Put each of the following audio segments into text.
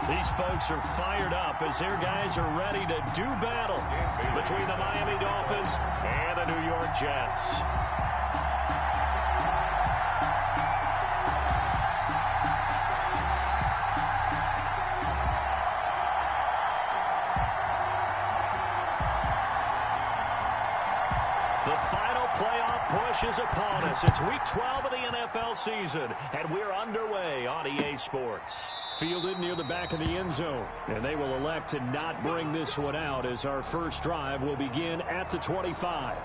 These folks are fired up as their guys are ready to do battle between the Miami Dolphins and the New York Jets. The final playoff push is upon us. It's Week 12 of the NFL season, and we're underway on EA Sports. Fielded near the back of the end zone, and they will elect to not bring this one out as our first drive will begin at the 25.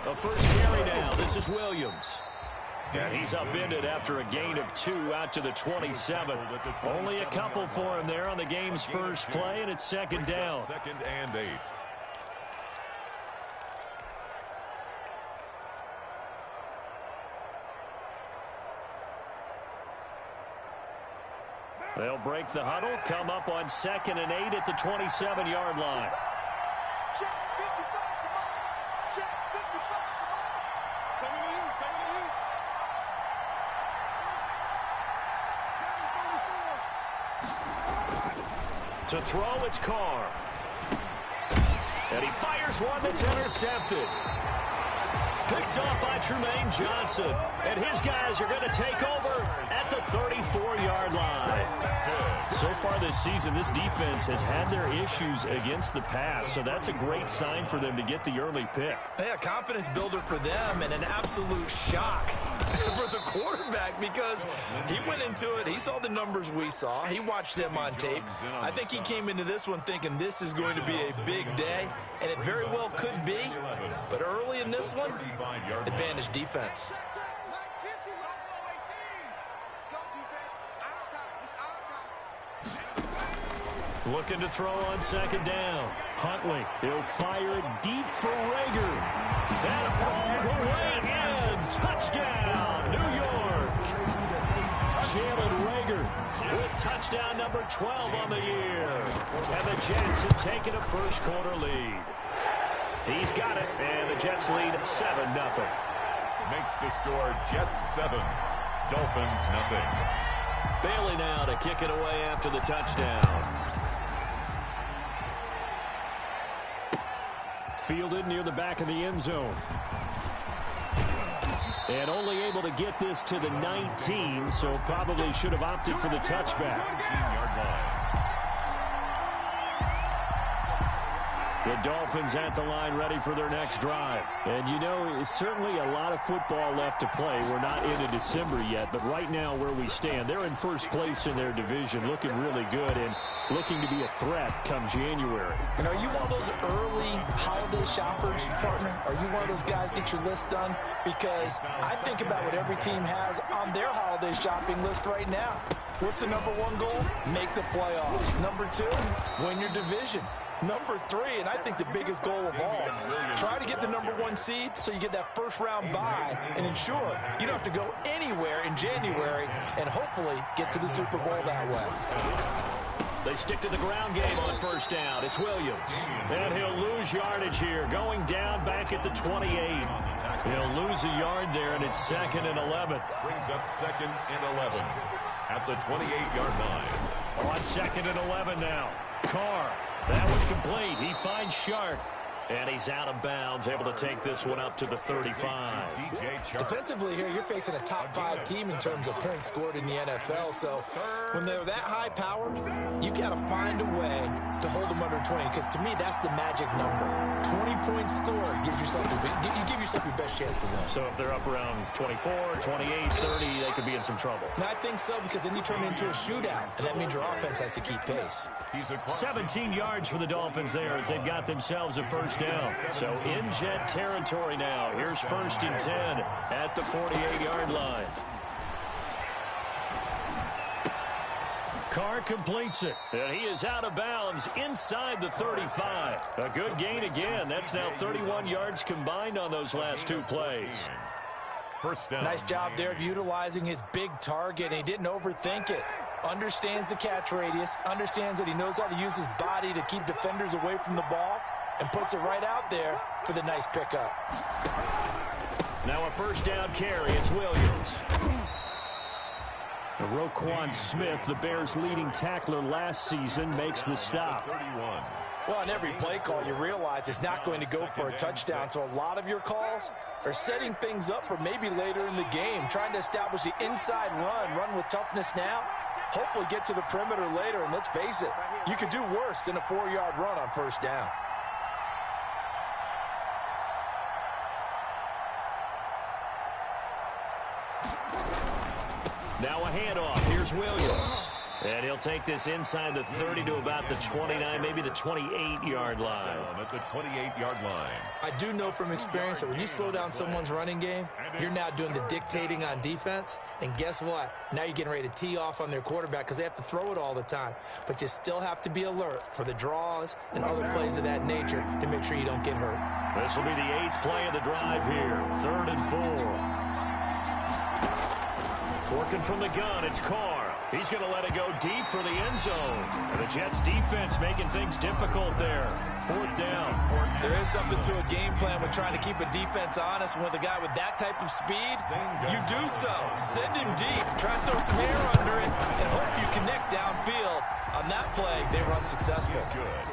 A first carry down. This is Williams. And he's upended after a gain of 2 out to the 27. Only a couple for him there on the game's first play, and it's second down. 2nd and 8. They'll break the huddle, come up on 2nd and 8 at the 27-yard line. To throw, it's Carr. And he fires one that's intercepted. Picked off by Tremaine Johnson. And his guys are going to take over at the 34-yard line. So far this season, this defense has had their issues against the pass. So that's a great sign for them to get the early pick. Yeah, confidence builder for them and an absolute shock for the quarterback because he went into it. He saw the numbers we saw. He watched them on tape. I think he came into this one thinking this is going to be a big day, and it very well could be. But early in this one, advantage defense. Looking to throw on 2nd down. Huntley, he'll fire it deep for Rager. And all the way in. Touchdown, New York. Jalen Rager with touchdown number 12 on the year. And the Jets have taken a first quarter lead. He's got it, and the Jets lead 7-0. Makes the score Jets 7, Dolphins 0. Bailey now to kick it away after the touchdown. Fielded near the back of the end zone. And only able to get this to the 19, so probably should have opted for the touchback. 19-yard line. The Dolphins at the line ready for their next drive. And, you know, it's certainly a lot of football left to play. We're not into December yet, but right now where we stand, they're in first place in their division, looking really good and looking to be a threat come January. And are you one of those early holiday shoppers, partner? Are you one of those guys get your list done? Because I think about what every team has on their holiday shopping list right now. What's the number 1 goal? Make the playoffs. Number 2, win your division. Number 3, and I think the biggest goal of all, try to get the number 1 seed so you get that first round bye and ensure you don't have to go anywhere in January and hopefully get to the Super Bowl that way. They stick to the ground game on first down. It's Williams. And he'll lose yardage here, going down back at the 28. He'll lose a yard there, and it's 2nd and 11. Brings up 2nd and 11 at the 28-yard line. On 2nd and 11 now. Carr. That was complete. He finds Sharp. And he's out of bounds, able to take this one up to the 35. Defensively here, you're facing a top 5 team in terms of points scored in the NFL. So when they're that high powered, you got to find a way to hold them under 20. Because to me, that's the magic number. 20-point score gives yourself you give yourself your best chance to win. So if they're up around 24, 28, 30, they could be in some trouble. And I think so, because then you turn it into a shootout, and that means your offense has to keep pace. 17 yards for the Dolphins there as they've got themselves a first down. So in Jet territory now. Here's 1st and 10 at the 48-yard line. Carr completes it, and he is out of bounds inside the 35. A good gain again. That's now 31 yards combined on those last 2 plays. First down. Nice job there of utilizing his big target, and he didn't overthink it. Understands the catch radius, understands that he knows how to use his body to keep defenders away from the ball, and puts it right out there for the nice pickup. Now a first down carry. It's Williams. Roquan Smith, the Bears' leading tackler last season, makes the stop. 31. Well, on every play call, you realize it's not going to go for a touchdown. So a lot of your calls are setting things up for maybe later in the game, trying to establish the inside run with toughness now, hopefully get to the perimeter later. And let's face it, you could do worse than a 4-yard run on first down. Now a handoff. Here's Williams. And he'll take this inside the 30 to about the 29, maybe the 28-yard line. At the 28-yard line. I do know from experience that when you slow down someone's running game, you're now doing the dictating on defense. And guess what? Now you're getting ready to tee off on their quarterback because they have to throw it all the time. But you still have to be alert for the draws and other plays of that nature to make sure you don't get hurt. This will be the 8th play of the drive here. 3rd and 4. Working from the gun, it's Carr. He's going to let it go deep for the end zone. And the Jets defense making things difficult there. 4th down. There is something to a game plan with trying to keep a defense honest. With a guy with that type of speed, you do so. Send him deep. Try to throw some air under it and hope you connect downfield. On that play, they were unsuccessful. Good.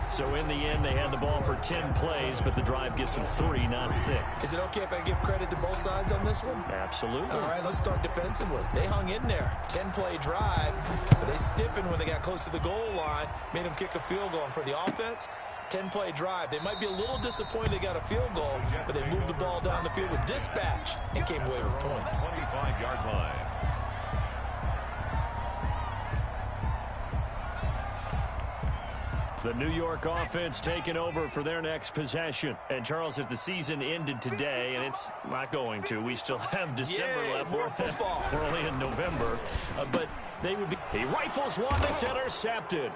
So in the end, they had the ball for 10 plays, but the drive gets them 3, not 6. Is it okay if I give credit to both sides on this one? Absolutely. All right, let's start defensively. They hung in there. 10-play drive, but they stiffened when they got close to the goal line, made them kick a field goal. And for the offense, 10-play drive. They might be a little disappointed they got a field goal, but they moved the ball down the field with dispatch and came away with points. 25-yard line. The New York offense taking over for their next possession. And, Charles, if the season ended today, and it's not going to, we still have December left. More football. We're only in November. But they would be... He rifles one that's intercepted.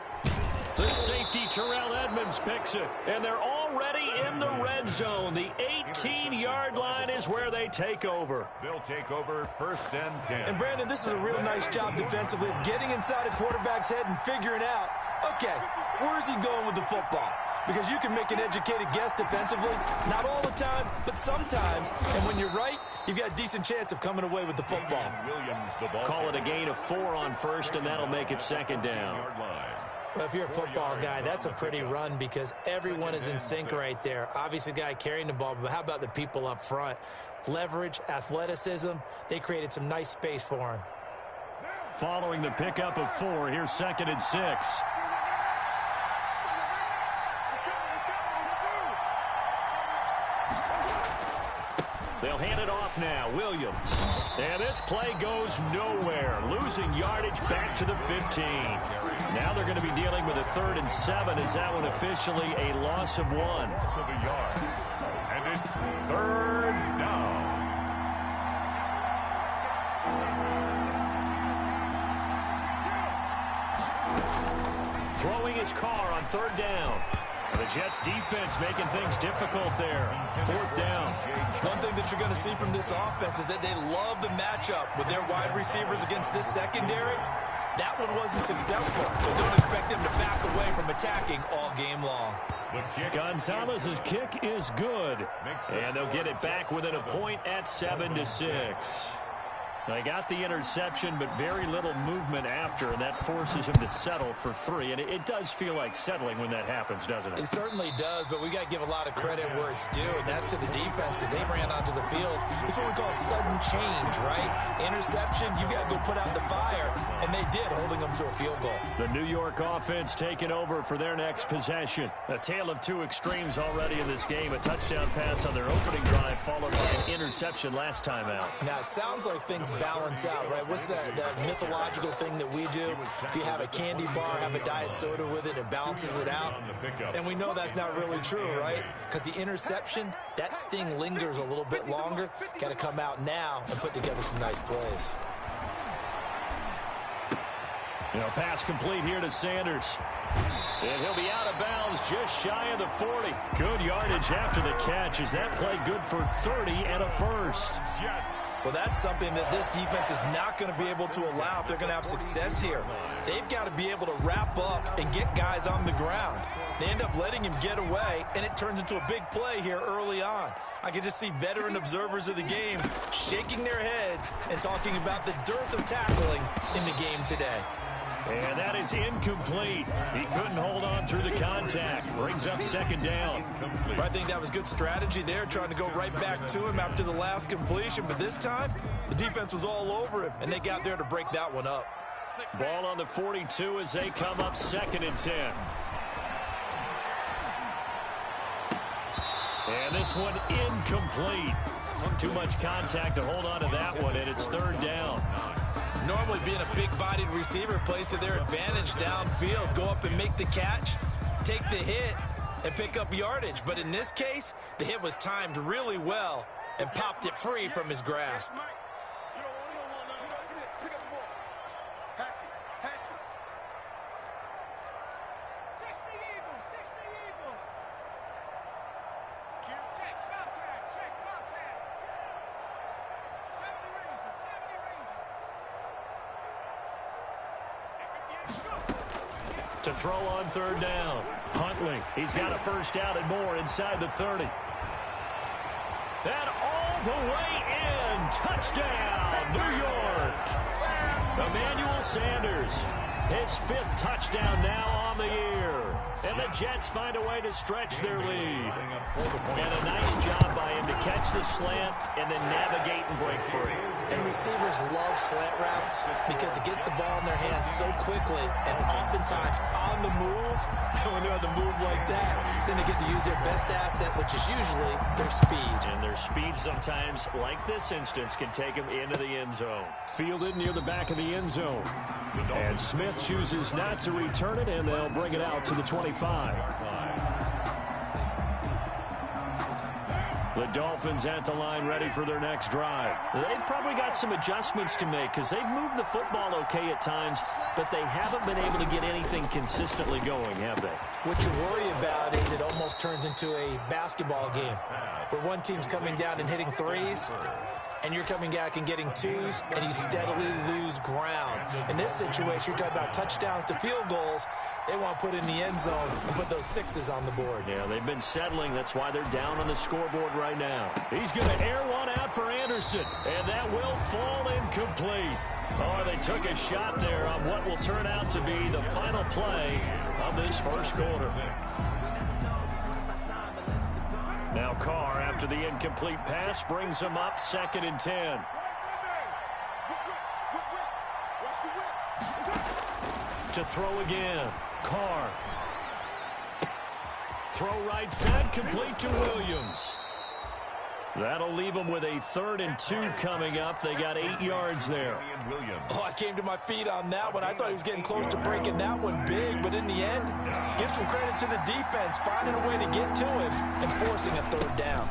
The safety, Terrell Edmonds, picks it. And they're already in the red zone. The 18-yard line is where they take over. They'll take over 1st and 10. And, Brandon, this is a real nice job defensively of getting inside a quarterback's head and figuring out, okay, where's he going with the football? Because you can make an educated guess defensively, not all the time, but sometimes. And when you're right, you've got a decent chance of coming away with the football. Williams, the ball. Call it a gain of 4 on 1st, and that'll make it 2nd down. Well, if you're a football guy, that's a pretty run because everyone is in sync right there. Obviously, the guy carrying the ball, but how about the people up front? Leverage, athleticism, they created some nice space for him. Following the pickup of 4, here's 2nd and 6. They'll hand it off now. Williams. And this play goes nowhere. Losing yardage back to the 15. Now they're going to be dealing with a 3rd and 7. Is that one officially a loss of 1? Of a yard. And it's 3rd down. Throwing his Carr on 3rd down. The Jets defense making things difficult there. 4th down. One thing that you're going to see from this offense is that they love the matchup with their wide receivers against this secondary. That one wasn't successful, but don't expect them to back away from attacking all game long. Gonzalez's kick is good, and they'll get it back within a point at 7-6. They got the interception, but very little movement after, and that forces him to settle for 3. And it does feel like settling when that happens, doesn't it? It certainly does, but we got to give a lot of credit where it's due, and that's to the defense because they ran onto the field. It's what we call sudden change, right? Interception, you got to go put out the fire, and they did, holding them to a field goal. The New York offense taking over for their next possession. A tale of two extremes already in this game. A touchdown pass on their opening drive, followed by an interception last time out. Now, it sounds like things balance out, right? What's that mythological thing that we do? If you have a candy bar, have a diet soda with it, it balances it out. And we know that's not really true, right? Because the interception, that sting lingers a little bit longer. Got to come out now and put together some nice plays. Pass complete here to Sanders. And he'll be out of bounds just shy of the 40. Good yardage after the catch. Is that play good for 30 and a first? Well, that's something that this defense is not going to be able to allow if they're going to have success here. They've got to be able to wrap up and get guys on the ground. They end up letting him get away, and it turns into a big play here early on. I can just see veteran observers of the game shaking their heads and talking about the dearth of tackling in the game today. And that is incomplete. He couldn't hold on through the contact. Brings up second down. I think that was good strategy there, trying to go right back to him after the last completion. But this time, the defense was all over him, and they got there to break that one up. Ball on the 42 as they come up 2nd and 10. And this one incomplete. Too much contact to hold on to that one, and it's 3rd down. Normally being a big-bodied receiver plays to their advantage downfield. Go up and make the catch, take the hit, and pick up yardage. But in this case, the hit was timed really well and popped it free from his grasp. To throw on 3rd down. Huntley, he's got a first down and more inside the 30. And all the way in. Touchdown, New York. Emmanuel Sanders, his 5th touchdown now on the year. And the Jets find a way to stretch their lead. And a nice job by him to catch the slant and then navigate and break free. And receivers love slant routes because it gets the ball in their hands so quickly and oftentimes on the move. When they're on the move like that, then they get to use their best asset, which is usually their speed. And their speed sometimes, like this instance, can take them into the end zone. Fielded near the back of the end zone. And Smith chooses not to return it, and they'll bring it out to the 25. The Dolphins at the line ready for their next drive. They've probably got some adjustments to make because they've moved the football okay at times, but they haven't been able to get anything consistently going, have they? What you worry about is it almost turns into a basketball game where one team's coming down and hitting threes, and you're coming back and getting twos, and you steadily lose ground. In this situation, you're talking about touchdowns to field goals. They want to put in the end zone and put those 6s on the board. Yeah, they've been settling. That's why they're down on the scoreboard right now. He's going to air one out for Anderson, and that will fall incomplete. Oh, they took a shot there on what will turn out to be the final play of this first quarter. Now Carr, after the incomplete pass, brings him up 2nd and 10. To throw again. Carr. Throw right side, complete to Williams. That'll leave them with a 3rd and 2 coming up. They got 8 yards there. Oh, I came to my feet on that one. I thought he was getting close to breaking that one big, but in the end, give some credit to the defense, finding a way to get to him and forcing a 3rd down.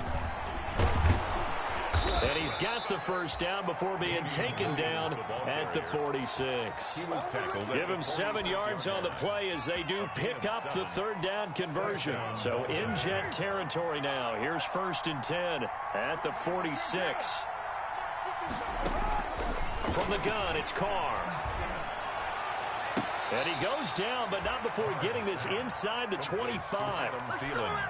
And he's got the first down before being taken down at the 46. Give him 7 yards on the play as they do pick up the 3rd down conversion. So in Jet territory now. Here's 1st and 10 at the 46. From the gun, it's Carr. And he goes down, but not before getting this inside the 25.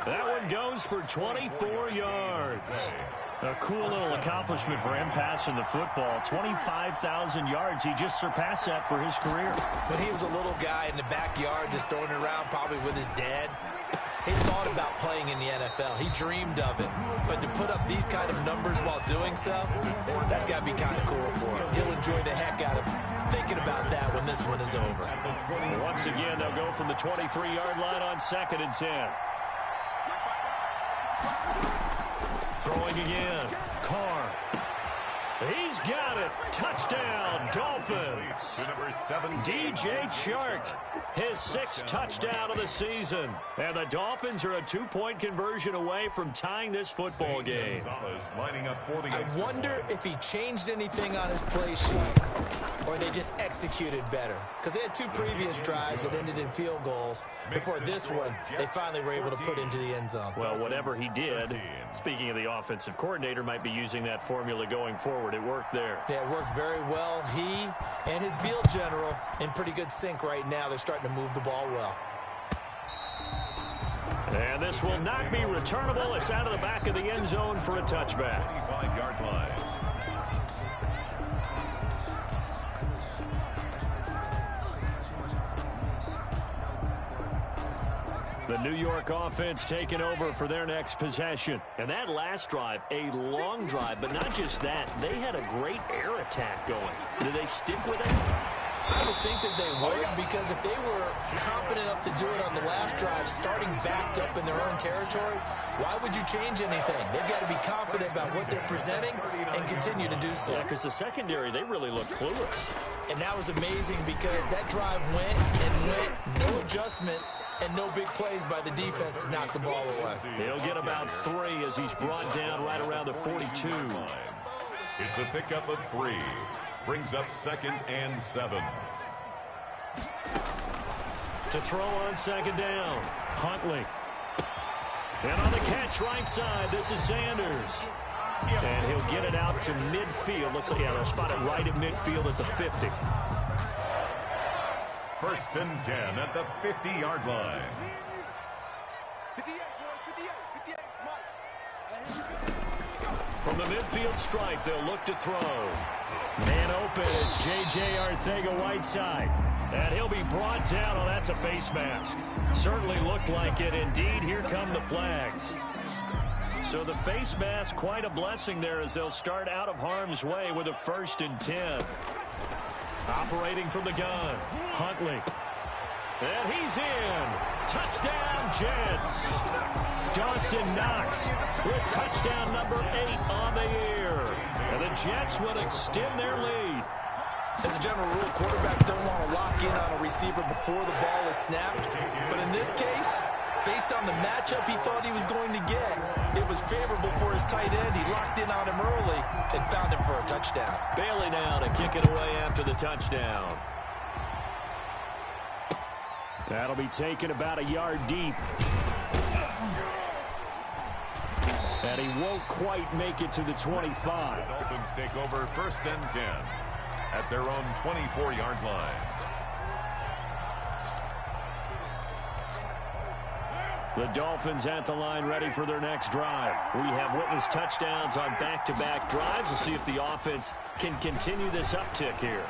That one goes for 24 yards. A cool little accomplishment for him passing the football. 25,000 yards. He just surpassed that for his career. When he was a little guy in the backyard just throwing it around probably with his dad, he thought about playing in the NFL. He dreamed of it. But to put up these kind of numbers while doing so, that's got to be kind of cool for him. He'll enjoy the heck out of thinking about that when this one is over. Once again, they'll go from the 23-yard line on 2nd and 10. Throwing again. Carr. He's got it. Touchdown, Dolphins. DJ Chark, his 6th touchdown of the season. And the Dolphins are a 2-point conversion away from tying this football game. I wonder if he changed anything on his play sheet or they just executed better. Because they had 2 previous drives that ended in field goals. Before this one, they finally were able to put into the end zone. Well, whatever he did, speaking of the offensive coordinator, might be using that formula going forward. It worked there. Yeah, it works very well. He and his field general in pretty good sync right now. They're starting to move the ball well. And this will not be returnable. It's out of the back of the end zone for a touchback. 25-yard line. The New York offense taking over for their next possession. And that last drive, a long drive, but not just that. They had a great air attack going. Do they stick with it? I would think that they would, because if they were competent enough to do it on the last drive, starting backed up in their own territory, why would you change anything? They've got to be confident about what they're presenting and continue to do so. Yeah, because the secondary, they really look clueless. And that was amazing because that drive went and went, no adjustments, and no big plays by the defense to knock the ball away. He'll get about 3 as he's brought down right around the 42. It's a pickup of 3. Brings up 2nd and 7. To throw on 2nd down, Huntley. And on the catch right side, this is Sanders. And he'll get it out to midfield. Looks like, yeah, they'll spot it right at midfield at the 50. 1st and 10 at the 50-yard line. From the midfield stripe, they'll look to throw. Man open, it's J.J. Arcega-Whiteside. And he'll be brought down. Oh, that's a face mask. Certainly looked like it. Indeed, here come the flags. So the face mask, quite a blessing there as they'll start out of harm's way with a 1st and 10. Operating from the gun, Huntley. And he's in. Touchdown, Jets. Dawson Knox with touchdown number 8 on the year. And the Jets will extend their lead. As a general rule, quarterbacks don't want to lock in on a receiver before the ball is snapped. But in this case, based on the matchup he thought he was going to get, it was favorable for his tight end. He locked in on him early and found him for a touchdown. Bailey now to kick it away after the touchdown. That'll be taken about a yard deep. And he won't quite make it to the 25. The Dolphins take over 1st and 10 at their own 24-yard line. The Dolphins at the line ready for their next drive. We have witnessed touchdowns on back-to-back drives. We'll see if the offense can continue this uptick here.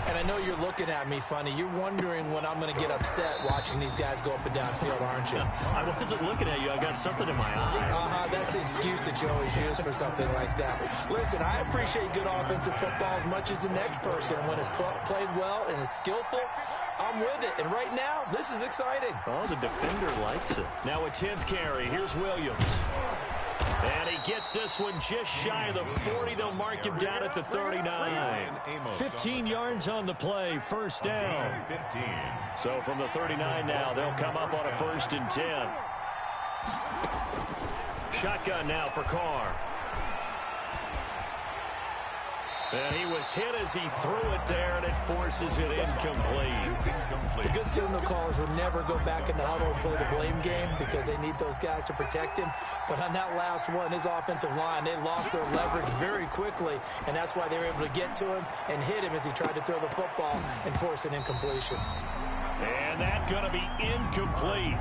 And I know you're looking at me funny. You're wondering when I'm going to get upset watching these guys go up and down field, aren't you? I wasn't looking at you. I got something in my eye. That's the excuse that you always use for something like that. Listen, I appreciate good offensive football as much as the next person. And when it's played well and is skillful, I'm with it. And right now, this is exciting. Oh, the defender likes it. Now a 10th carry. Here's Williams. And he gets this one just shy of the 40. They'll mark him down at the 39. 15 yards on the play. 1st down. So from the 39 now, they'll come up on a 1st and 10. Shotgun now for Carr. And he was hit as he threw it there, and it forces it incomplete. The good signal callers will never go back in the huddle and play the blame game because they need those guys to protect him. But on that last one, his offensive line, they lost their leverage very quickly, and that's why they were able to get to him and hit him as he tried to throw the football and force an incompletion. And that's going to be incomplete.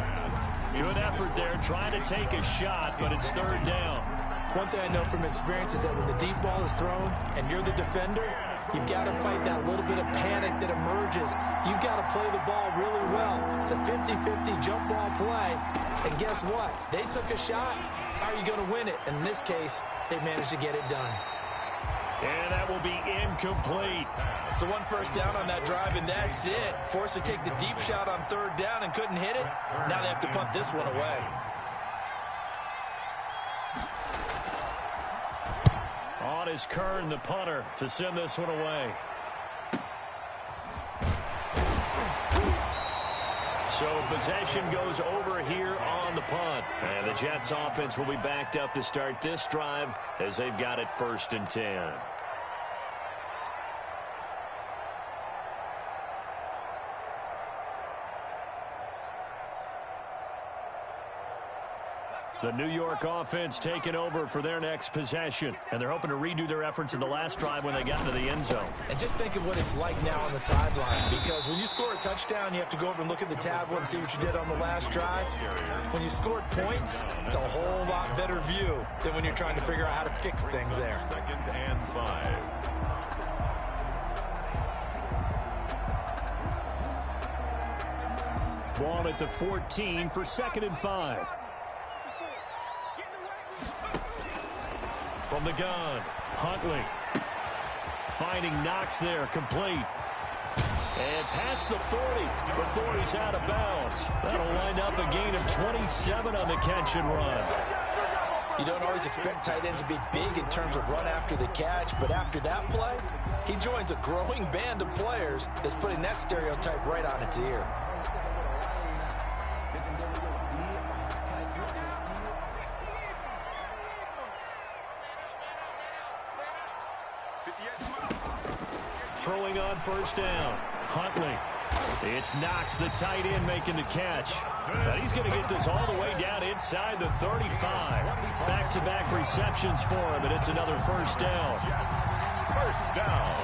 Good effort there trying to take a shot, but it's 3rd down. One thing I know from experience is that when the deep ball is thrown and you're the defender, you've got to fight that little bit of panic that emerges. You've got to play the ball really well. It's a 50-50 jump ball play. And guess what? They took a shot. How are you going to win it? And in this case, they managed to get it done. And that will be incomplete. So one first down on that drive, and that's it. Forced to take the deep shot on third down and couldn't hit it. Now they have to punt this one away. On is Kern, the punter, to send this one away. So possession goes over here on the punt. And the Jets offense will be backed up to start this drive as they've got it 1st and 10. The New York offense taking over for their next possession. And they're hoping to redo their efforts in the last drive when they got into the end zone. And just think of what it's like now on the sideline. Because when you score a touchdown, you have to go over and look at the tablet and see what you did on the last drive. When you scored points, it's a whole lot better view than when you're trying to figure out how to fix things there. 2nd and 5. Ball at the 14 for 2nd and 5. From the gun, Huntley. Finding Knox there, complete. And past the 40. The 40's out of bounds. That'll wind up a gain of 27 on the catch and run. You don't always expect tight ends to be big in terms of run after the catch, but after that play, he joins a growing band of players that's putting that stereotype right on its ear. Throwing on first down. Huntley. It's Knox, the tight end, making the catch. But he's going to get this all the way down inside the 35. Back-to-back receptions for him, and it's another first down. First down.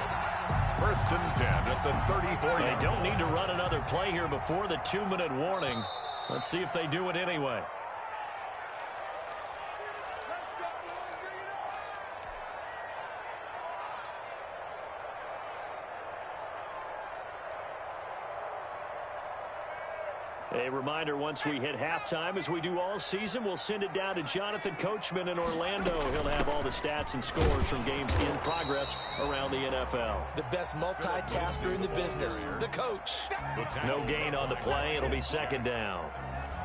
1st and 10 at the 34. They don't need to run another play here before the 2-minute warning. Let's see if they do it anyway. A reminder, once we hit halftime, as we do all season, we'll send it down to Jonathan Coachman in Orlando. He'll have all the stats and scores from games in progress around the NFL. The best multitasker in the business, the coach. No gain on the play. It'll be 2nd down.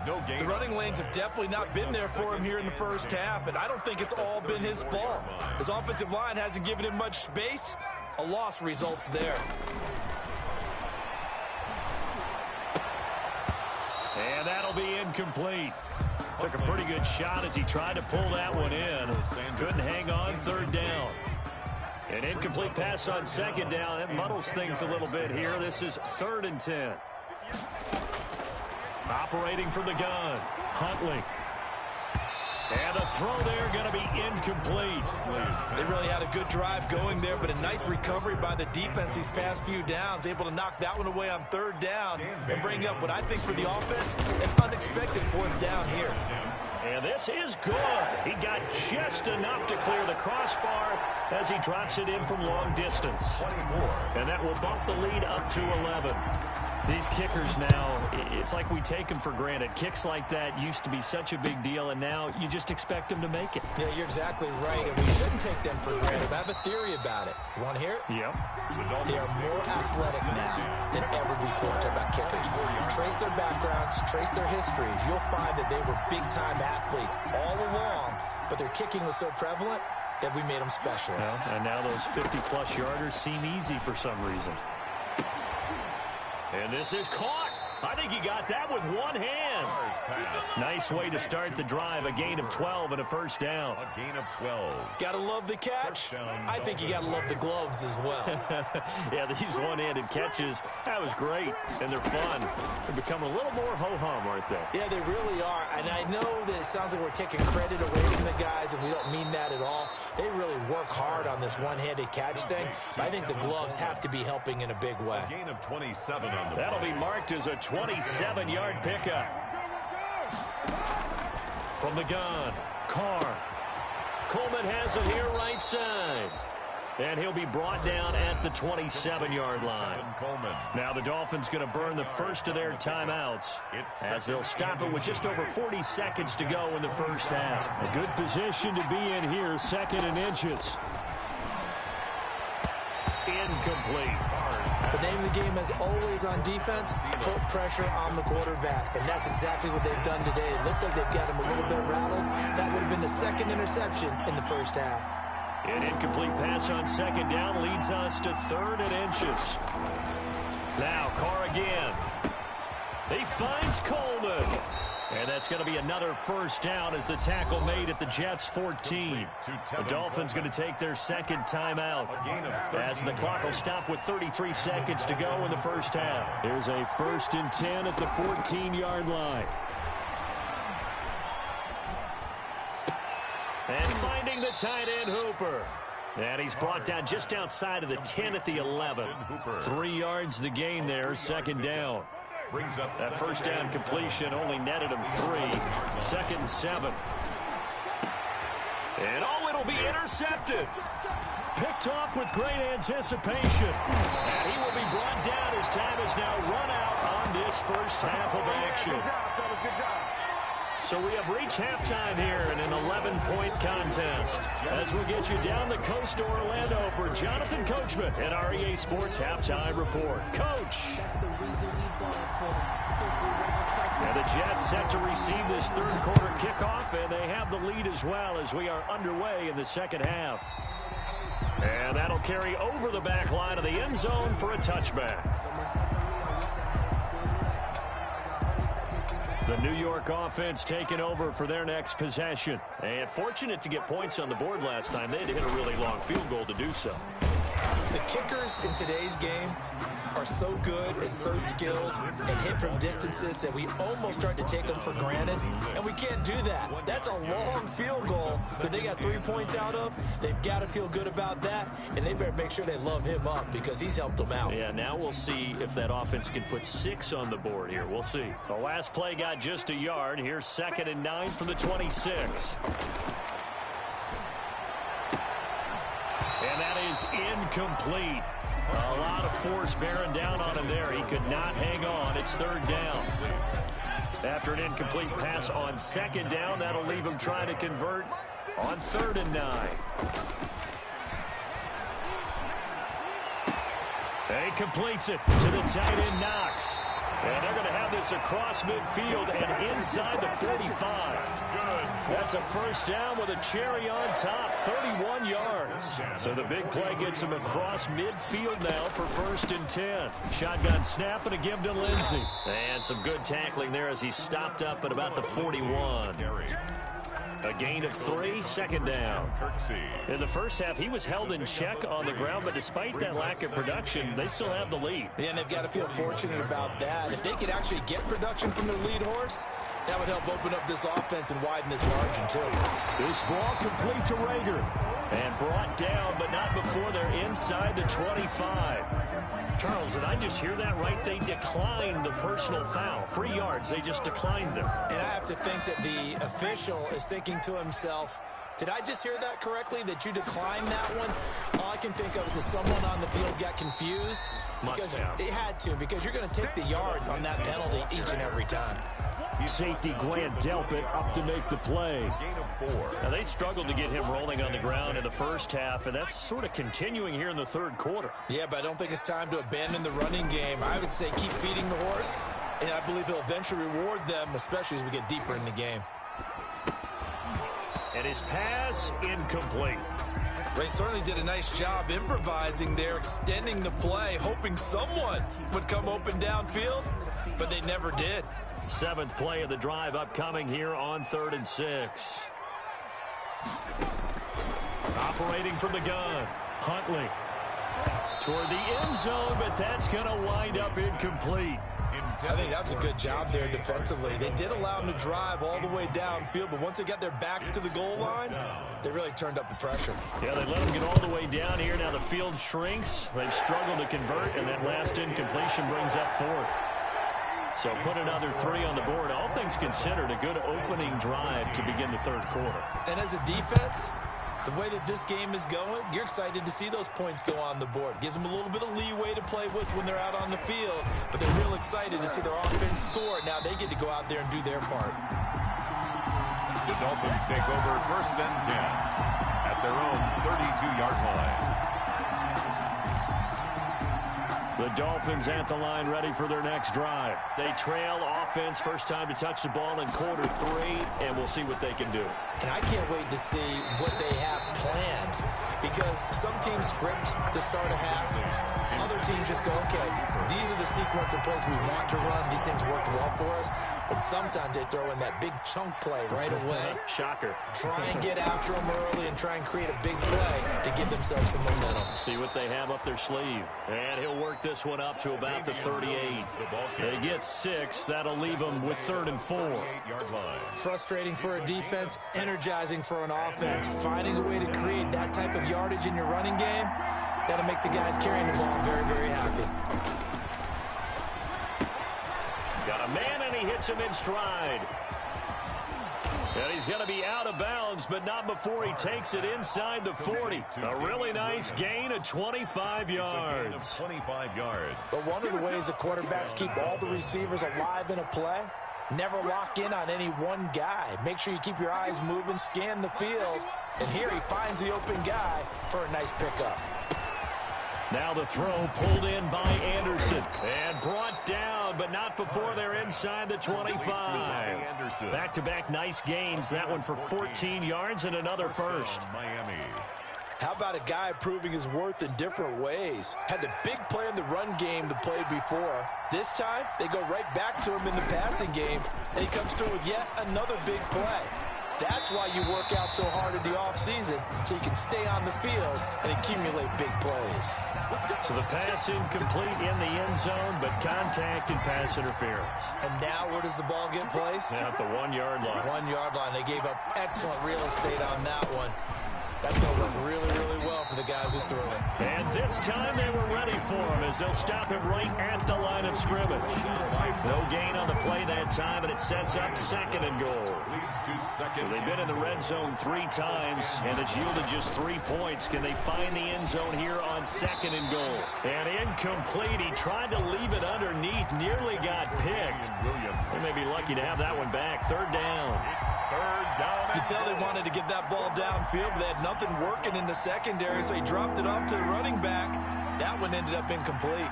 No gain. The running lanes have definitely not been there for him here in the first half, and I don't think it's all been his fault. His offensive line hasn't given him much space. A loss results there. And that'll be incomplete. Took a pretty good shot as he tried to pull that one in. Couldn't hang on 3rd down. An incomplete pass on 2nd down. That muddles things a little bit here. This is 3rd and 10. Operating from the gun. Huntley. And the throw there going to be incomplete. They really had a good drive going there, but a nice recovery by the defense these past few downs, able to knock that one away on 3rd down and bring up what I think for the offense, an unexpected 4th down here. And this is good. He got just enough to clear the crossbar as he drops it in from long distance. And that will bump the lead up to 11. These kickers now, it's like we take them for granted. Kicks like that used to be such a big deal, and now you just expect them to make it. Yeah, you're exactly right, and we shouldn't take them for granted. I have a theory about it. You want to hear it? Yep. They are more athletic now than ever before. Talk about kickers. Trace their backgrounds, trace their histories. You'll find that they were big-time athletes all along, but their kicking was so prevalent that we made them specialists. Well, and now those 50-plus yarders seem easy for some reason. And this is caught. I think he got that with one hand. Nice way to start the drive. A gain of 12 and a first down. A gain of 12. Gotta love the catch. I think you gotta love the gloves as well. Yeah, these one-handed catches, that was great. And they're fun. They're becoming a little more ho-hum, aren't they? Yeah, they really are. And I know that it sounds like we're taking credit away from the guys, and we don't mean that at all. They really work hard on this one-handed catch thing. But I think the gloves have to be helping in a big way. A gain of 27 on the That'll be marked as a 27-yard pickup. From the gun, Carr. Coleman has it here right side. And he'll be brought down at the 27-yard line. Now the Dolphins going to burn the first of their timeouts as they'll stop it with just over 40 seconds to go in the first half. A good position to be in here, 2nd and inches. Incomplete. The name of the game is always on defense, put pressure on the quarterback. And that's exactly what they've done today. It looks like they've got him a little bit rattled. That would have been the 2nd interception in the first half. An incomplete pass on 2nd down leads us to 3rd and inches. Now Carr again. He finds Coleman. And that's going to be another first down as the tackle made at the Jets' 14. The Dolphins going to take their 2nd timeout as the clock will stop with 33 seconds to go in the first half. Here's a 1st and 10 at the 14-yard line. And finding the tight end, Hooper. And he's brought down just outside of the 10 at the 11. 3 yards the gain there, 2nd down. That first down completion only netted him 3. 2nd and 7. And it'll be intercepted. Picked off with great anticipation. And he will be brought down as time is now run out on this first half of action. So we have reached halftime here in an 11-point contest. As we'll get you down the coast to Orlando for Jonathan Coachman and our EA Sports Halftime Report. Coach! And the Jets set to receive this 3rd quarter kickoff, and they have the lead as well as we are underway in the 2nd half. And that'll carry over the back line of the end zone for a touchback. The New York offense taking over for their next possession. And fortunate to get points on the board last time. They had to hit a really long field goal to do so. The kickers in today's game are so good and so skilled and hit from distances that we almost start to take them for granted, and we can't do that. That's a long field goal that they got 3 points out of. They've got to feel good about that, and they better make sure they love him up because he's helped them out. Yeah, now we'll see if that offense can put 6 on the board here. We'll see. The last play got just a yard. Here's 2nd and 9 from the 26. And that is incomplete. A lot of force bearing down on him there. He could not hang on. It's 3rd down. After an incomplete pass on 2nd down, that'll leave him trying to convert on 3rd and 9. And he completes it to the tight end, Knox. And they're going to have this across midfield and inside the 45. That's a first down with a cherry on top, 31 yards. So the big play gets him across midfield now for 1st and 10. Shotgun snap and a give to Lindsey. And some good tackling there as he stopped up at about the 41. A gain of 3, 2nd down. In the first half, he was held in check on the ground, but despite that lack of production, they still have the lead. Yeah, and they've got to feel fortunate about that. If they could actually get production from their lead horse, that would help open up this offense and widen this margin, too. This ball complete to Rager. And brought down, but not before they're inside the 25. Charles, did I just hear that right? They declined the personal foul. 3 yards, they just declined them. And I have to think that the official is thinking to himself, did I just hear that correctly, that you declined that one? All I can think of is that someone on the field got confused. Because it had to, because you're going to take the yards on that penalty each and every time. Safety Grant Delpit up to make the play. Now, they struggled to get him rolling on the ground in the first half, and that's sort of continuing here in the 3rd quarter. Yeah, but I don't think it's time to abandon the running game. I would say keep feeding the horse, and I believe he'll eventually reward them, especially as we get deeper in the game. And his pass incomplete. They certainly did a nice job improvising there, extending the play, hoping someone would come open downfield, but they never did. 7th play of the drive upcoming here on 3rd and 6. Operating from the gun, Huntley. Toward the end zone, but that's going to wind up incomplete. I think that was a good job there defensively. They did allow them to drive all the way downfield, but once they got their backs to the goal line, they really turned up the pressure. Yeah, they let them get all the way down here. Now the field shrinks. They've struggled to convert, and that last incompletion brings up 4th. So put another 3 on the board. All things considered, a good opening drive to begin the 3rd quarter. And as a defense, The way that this game is going, you're excited to see those points go on the board. Gives them a little bit of leeway to play with when they're out on the field, but they're real excited to see their offense score. Now they get to go out there and do their part. The Dolphins take over 1st and 10 at their own 32-yard line. The Dolphins at the line, ready for their next drive. They trail offense, first time to touch the ball in quarter 3, and we'll see what they can do. And I can't wait to see what they have planned, because some teams script to start a half. Other teams just go, okay, these are the sequence of plays we want to run. These things worked well for us. And sometimes they throw in that big chunk play right away. Shocker. Try and get after them early and try and create a big play to give themselves some momentum. See what they have up their sleeve. And he'll work this one up to about the 38. They get 6. That'll leave them with 3rd and 4. Frustrating for a defense, energizing for an offense. Finding a way to create that type of yardage in your running game, that'll make the guys carrying the ball very, very happy. Got a man, and he hits him in stride. And he's going to be out of bounds, but not before he takes it inside the 40. A really nice gain of 25 yards. 25 yards. But one of the ways the quarterbacks keep all the receivers alive in a play, never lock in on any one guy. Make sure you keep your eyes moving, scan the field. And here he finds the open guy for a nice pickup. Now the throw pulled in by Anderson and brought down, but not before they're inside the 25. Back-to-back nice gains. That one for 14 yards and another first. Miami. How about a guy proving his worth in different ways? Had the big play in the run game the play before. This time, they go right back to him in the passing game, and he comes through with yet another big play. That's why you work out so hard in the offseason, so you can stay on the field and accumulate big plays. So the pass incomplete in the end zone, but contact and pass interference. And now where does the ball get placed? At the 1-yard line. 1-yard line. They gave up excellent real estate on that one. That's going to work really, really well for the guys who threw it. And this time they were ready for him as they'll stop him right at the line of scrimmage. No gain on the play that time, and it sets up 2nd and goal. So they've been in the red zone 3 times, and it's yielded just 3 points. Can they find the end zone here on 2nd and goal? And incomplete. He tried to leave it underneath, nearly got picked. They may be lucky to have that one back. 3rd down. You can tell they wanted to get that ball downfield, but they had nothing working in the secondary, so he dropped it off to the running back. That one ended up incomplete.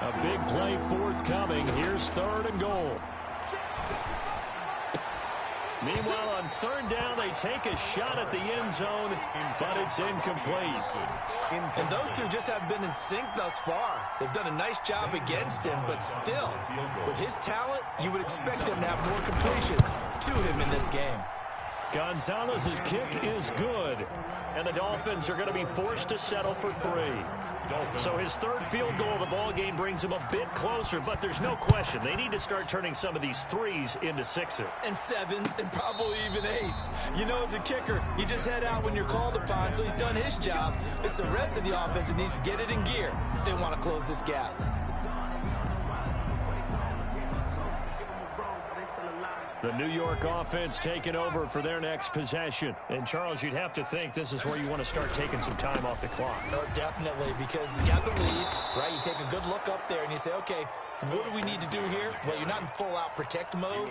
A big play forthcoming. Here's 3rd and goal. Meanwhile, on 3rd down, they take a shot at the end zone, but it's incomplete. And those two just haven't been in sync thus far. They've done a nice job against him, but still, with his talent, you would expect them to have more completions to him in this game. Gonzalez's kick is good, and the Dolphins are going to be forced to settle for 3. So his 3rd field goal of the ball game brings him a bit closer, but there's no question they need to start turning some of these 3s into 6s. And 7s, and probably even 8s. You know, as a kicker, you just head out when you're called upon, so he's done his job. It's the rest of the offense that needs to get it in gear if they want to close this gap. The New York offense taking over for their next possession. And, Charles, you'd have to think this is where you want to start taking some time off the clock. Oh, definitely, because you got the lead, right? You take a good look up there and you say, okay, what do we need to do here? Well, you're not in full-out protect mode.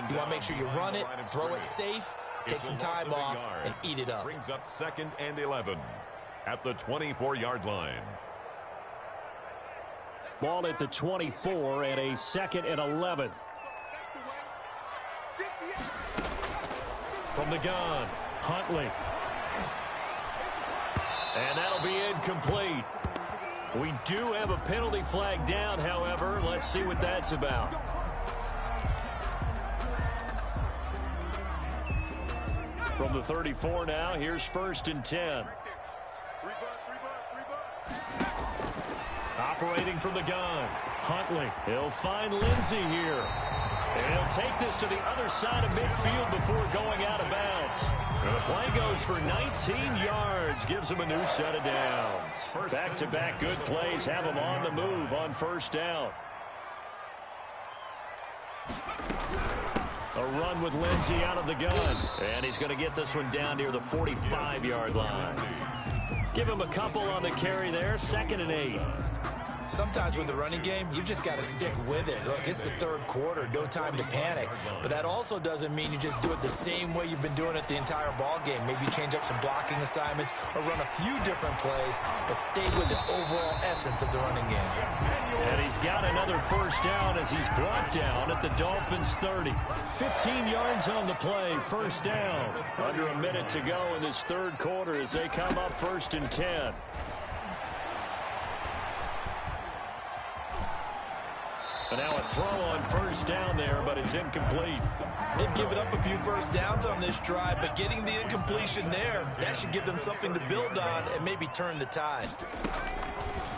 You want to make sure you run it, throw it safe, take some time off, and eat it up. Brings up 2nd and 11 at the 24-yard line. Ball at the 24 and a 2nd and 11. From the gun, Huntley. And that'll be incomplete. We do have a penalty flag down, however. Let's see what that's about. From the 34 now, here's 1st and 10. Operating from the gun, Huntley. He'll find Lindsey here. And he'll take this to the other side of midfield before going out of bounds. And the play goes for 19 yards, gives him a new set of downs. Back-to-back good plays have him on the move on 1st down. A run with Lindsey out of the gun. And he's going to get this one down near the 45-yard line. Give him a couple on the carry there. 2nd and 8. Sometimes with the running game, you've just got to stick with it. Look, it's the 3rd quarter, no time to panic. But that also doesn't mean you just do it the same way you've been doing it the entire ball game. Maybe change up some blocking assignments or run a few different plays, but stay with the overall essence of the running game. And he's got another 1st down as he's brought down at the Dolphins' 30. 15 yards on the play, 1st down. Under a minute to go in this 3rd quarter as they come up 1st and 10. And now a throw on 1st down there, but it's incomplete. They've given up a few 1st downs on this drive, but getting the incompletion there, that should give them something to build on and maybe turn the tide.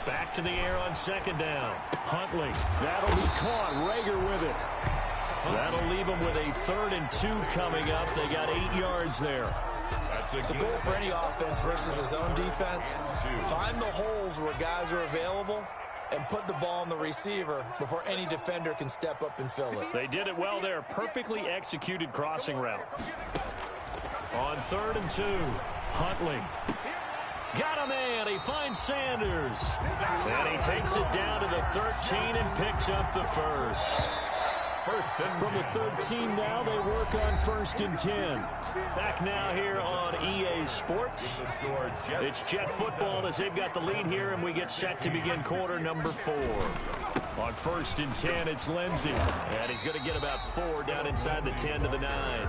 Back to the air on 2nd down. Huntley. That'll be caught. Rager with it. That'll leave them with a 3rd and 2 coming up. They got 8 yards there. The goal for any offense versus his own defense, find the holes where guys are available and put the ball on the receiver before any defender can step up and fill it. They did it well there. Perfectly executed crossing route. On 3rd and 2, Huntley. Got a man. He finds Sanders. And he takes it down to the 13 and picks up the 1st. From the 13 now, they work on 1st and 10. Back now here on EA Sports. It's Jet football as they've got the lead here, and we get set to begin quarter number 4. On 1st and 10, it's Lindsey. And he's going to get about 4 down inside the 10 to the 9.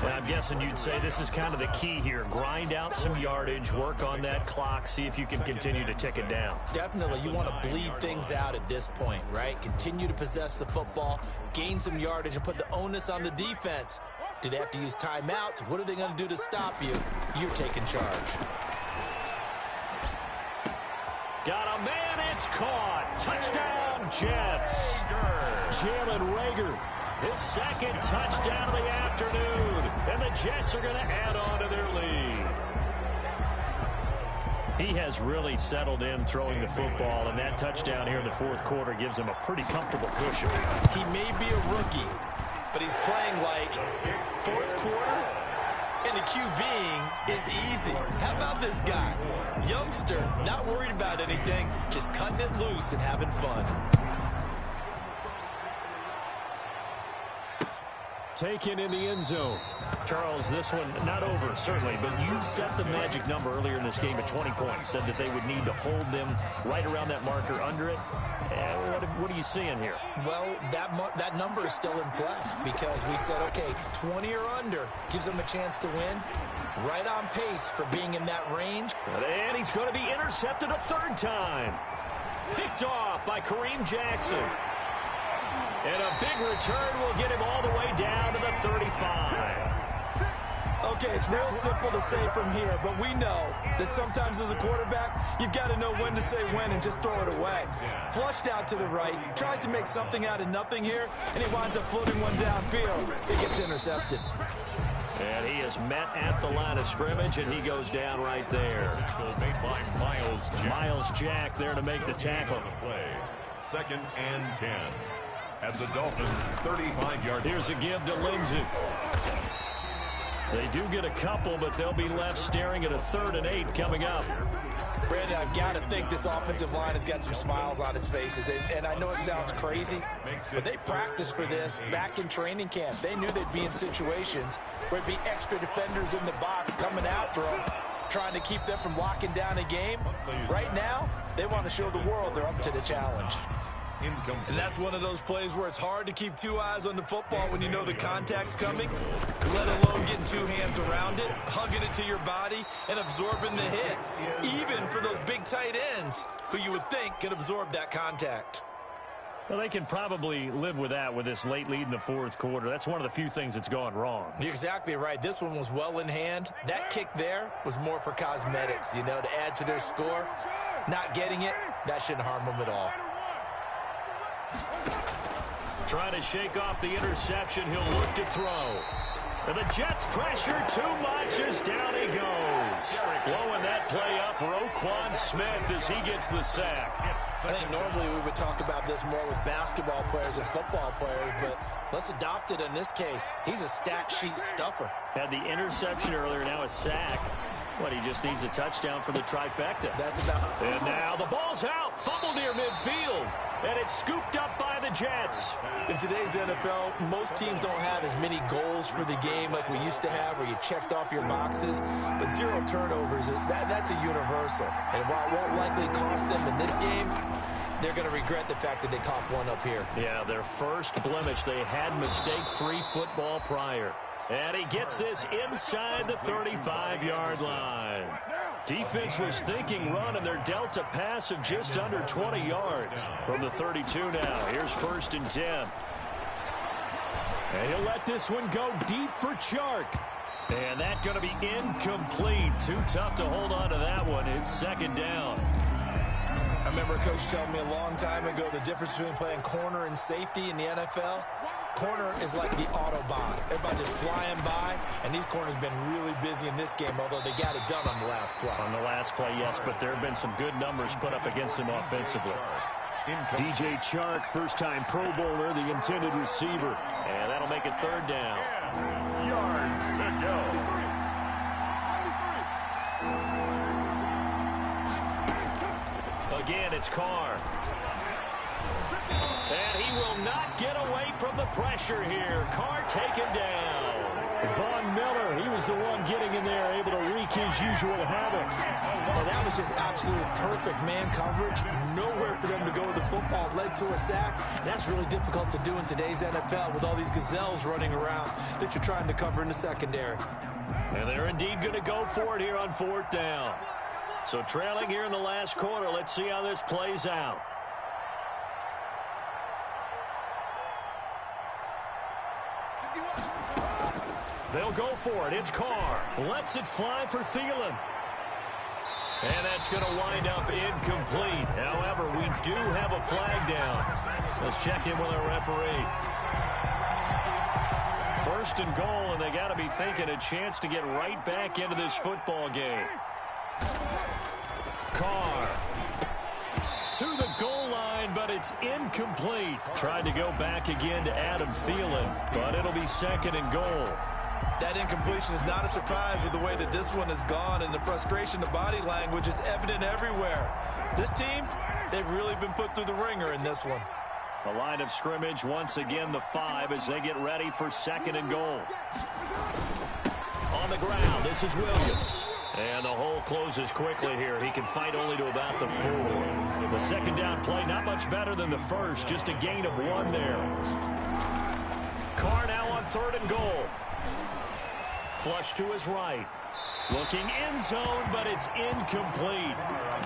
And I'm guessing you'd say this is kind of the key here. Grind out some yardage, work on that clock, see if you can continue to tick it down. Definitely. You want to bleed things out at this point, right? Continue to possess the football, gain some yardage, and put the onus on the defense. Do they have to use timeouts? What are they going to do to stop you? You're taking charge. Got a man. It's caught. Touchdown, Jets. Jalen Rager. His 2nd touchdown of the afternoon. And the Jets are going to add on to their lead. He has really settled in throwing the football, and that touchdown here in the 4th quarter gives him a pretty comfortable cushion. He may be a rookie, but he's playing like 4th quarter, and the QBing is easy. How about this guy? Youngster, not worried about anything, just cutting it loose and having fun. Taken in the end zone. Charles, this one not over, certainly, but you set the magic number earlier in this game at 20 points. Said that they would need to hold them right around that marker under it. What are you seeing here? Well, that number is still in play because we said, okay, 20 or under gives them a chance to win. Right on pace for being in that range. And he's going to be intercepted a 3rd time. Picked off by Kareem Jackson. And a big return will get him all the way down to the 35. Okay, it's real simple to say from here, but we know that sometimes as a quarterback, you've got to know when to say when and just throw it away. Flushed out to the right, tries to make something out of nothing here, and he winds up floating one downfield. It gets intercepted. And he is met at the line of scrimmage, and he goes down right there. Made by Miles Jack there to make the tackle. 2nd and 10. At the Dolphins' 35-yard line. Here's a give to Lindsey. They do get a couple, but they'll be left staring at a 3rd and 8 coming up. Brandon, I've got to think this offensive line has got some smiles on its faces. And I know it sounds crazy, but they practiced for this back in training camp. They knew they'd be in situations where it'd be extra defenders in the box coming after them, trying to keep them from locking down a game. Right now, they want to show the world they're up to the challenge. And that's one of those plays where it's hard to keep 2 eyes on the football when you know the contact's coming, let alone getting 2 hands around it, hugging it to your body, and absorbing the hit, even for those big tight ends who you would think can absorb that contact. Well, they can probably live with that with this late lead in the 4th quarter. That's one of the few things that's gone wrong. You're exactly right. This one was well in hand. That kick there was more for cosmetics, you know, to add to their score. Not getting it, that shouldn't harm them at all. Trying to shake off the interception. He'll look to throw. And the Jets pressure too much as down he goes. Blowing that play up, Roquan Smith as he gets the sack. I think normally we would talk about this more with basketball players and football players, but Let's adopt it in this case. He's a stat sheet stuffer. Had the interception earlier, now a sack. What, he just needs a touchdown for the trifecta. That's about... And now the ball's out. Fumble near midfield. And it's scooped up by the Jets. In today's NFL, most teams don't have as many goals for the game like we used to have where you checked off your boxes. But 0 turnovers, that's a universal. And while it won't likely cost them in this game, they're going to regret the fact that they coughed one up here. Yeah, their first blemish. They had mistake-free football prior. And he gets this inside the 35-yard line. Defense was thinking run, and they're dealt a pass of just under 20 yards. From the 32 now, here's 1st and 10. And he'll let this one go deep for Chark. And that's going to be incomplete. Too tough to hold on to that one. It's 2nd down. I remember a coach telling me a long time ago the difference between playing corner and safety in the NFL. Corner is like the Autobahn. Everybody just flying by, and these corners have been really busy in this game, although they got it done on the last play. On the last play, yes, but there have been some good numbers put up against them offensively. DJ Chark, first-time Pro Bowler, the intended receiver. And that'll make it 3rd down. 10 yards to go. Again, it's Carr. And he will not get away from the pressure here. Carr taken down. Von Miller, he was the one getting in there, able to wreak his usual havoc. And that was just absolute perfect man coverage. Nowhere for them to go with the football. Led to a sack. That's really difficult to do in today's NFL with all these gazelles running around that you're trying to cover in the secondary. And they're indeed going to go for it here on 4th down. So trailing here in the last quarter. Let's see how this plays out. They'll go for it. It's Carr. Lets it fly for Thielen. And that's going to wind up incomplete. However, we do have a flag down. Let's check in with our referee. 1st and goal, and they got to be thinking a chance to get right back into this football game. Carr to the goal line, but it's incomplete. Tried to go back again to Adam Thielen, but it'll be 2nd and goal. That incompletion is not a surprise with the way that this one has gone, and the frustration, the body language is evident everywhere. This team, they've really been put through the ringer in this one. The line of scrimmage, once again, the 5 as they get ready for 2nd and goal. On the ground, this is Williams. And the hole closes quickly here. He can fight only to about the 4. The 2nd down play, not much better than the first, just a gain of 1 there. Carr now on 3rd and goal. Flush to his right. Looking end zone, but it's incomplete.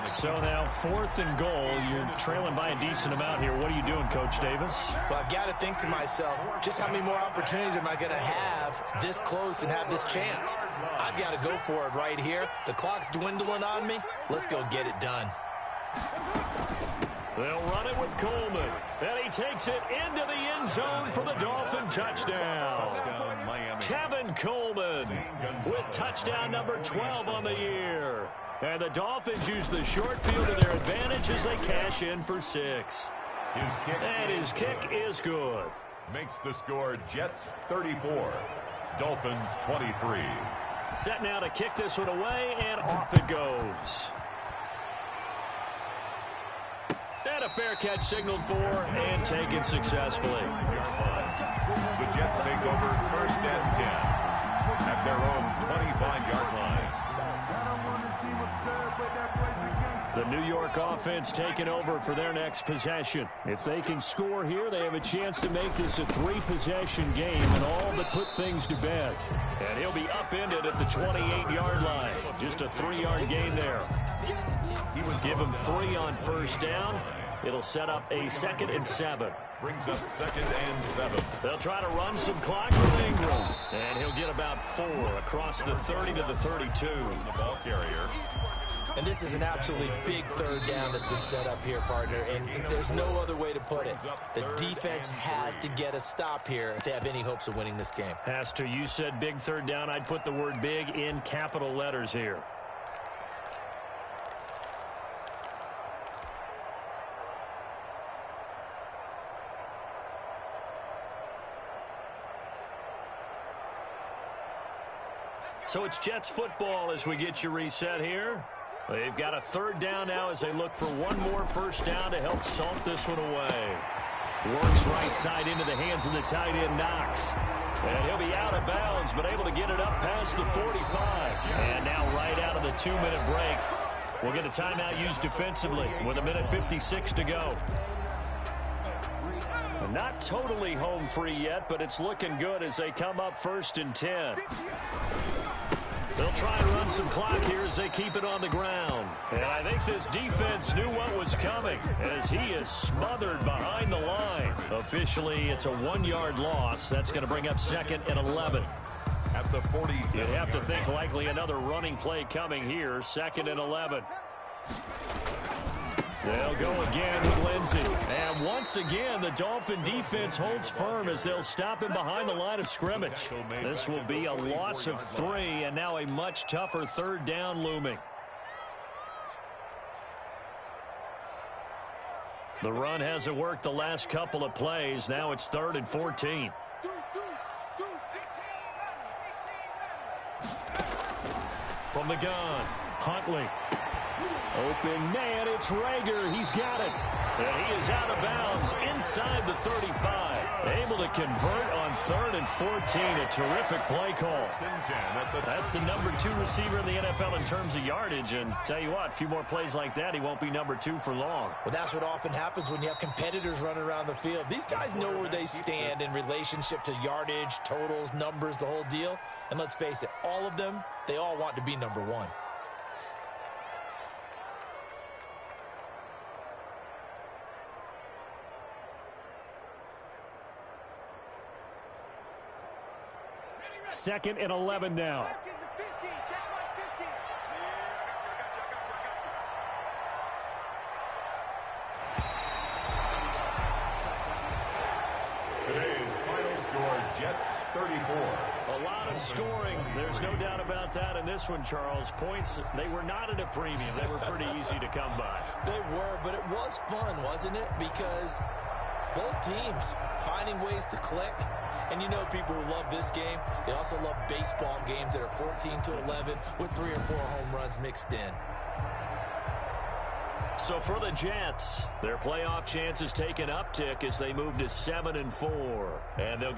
So now 4th and goal. You're trailing by a decent amount here. What are you doing, Coach Davis? Well, I've got to think to myself, just how many more opportunities am I going to have this close and have this chance? I've got to go for it right here. The clock's dwindling on me. Let's go get it done. They'll run it with Coleman. And he takes it into the end zone for the Dolphin touchdown. Tevin Coleman with touchdown number 12 on the year. And the Dolphins use the short field to their advantage as they cash in for 6. And his kick is good. Makes the score Jets 34, Dolphins 23. Set now to kick this one away, and off it goes. And a fair catch signaled for and taken successfully. The Jets take over 1st and 10 at their own 25-yard line. The New York offense taking over for their next possession. If they can score here, they have a chance to make this a 3-possession game and all but put things to bed. And he'll be upended at the 28-yard line. Just a 3-yard gain there. Give him 3 on 1st down. It'll set up a 2nd and 7. Brings up 2nd and 7. They'll try to run some clock with Ingram. And he'll get about 4 across the 30 to the 32. The ball carrier. And this is an absolutely big 3rd down that's been set up here, partner. And there's no other way to put it. The defense has to get a stop here if they have any hopes of winning this game. Has to. You said big 3rd down. I'd put the word big in capital letters here. So it's Jets football as we get you reset here. They've got a third down now as they look for one more first down to help salt this one away. Works right side into the hands of the tight end, Knox. And he'll be out of bounds, but able to get it up past the 45. And now right out of the 2-minute break, we'll get a timeout used defensively with 1:56 to go. Not totally home free yet, but it's looking good as they come up 1st and 10. They'll try and run some clock here as they keep it on the ground. And I think this defense knew what was coming as he is smothered behind the line. Officially, it's a 1-yard loss. That's going to bring up 2nd and 11. At the 47. You'd have to think likely another running play coming here. 2nd and 11. They'll go again with Lindsey. And once again, the Dolphin defense holds firm as they'll stop him behind the line of scrimmage. This will be a loss of 3, and now a much tougher third down looming. The run hasn't worked the last couple of plays. Now it's 3rd and 14. From the gun, Huntley. Open man, it's Rager. He's got it. And he is out of bounds inside the 35. Able to convert on 3rd and 14. A terrific play call. That's the number 2 receiver in the NFL in terms of yardage. And tell you what, a few more plays like that, he won't be number 2 for long. Well, that's what often happens when you have competitors running around the field. These guys know where they stand in relationship to yardage, totals, numbers, the whole deal. And let's face it, all of them, they all want to be number 1. Second and 11 now. Today's final score, Jets 34. A lot of scoring. There's no doubt about that in this one, Charles. Points, they were not at a premium. They were pretty easy to come by. They were, but it was fun, wasn't it? Because both teams finding ways to click. And you know people who love this game, they also love baseball games that are 14-11 with 3 or 4 home runs mixed in. So for the Jets, their playoff chances take an uptick as they move to 7-4. And they'll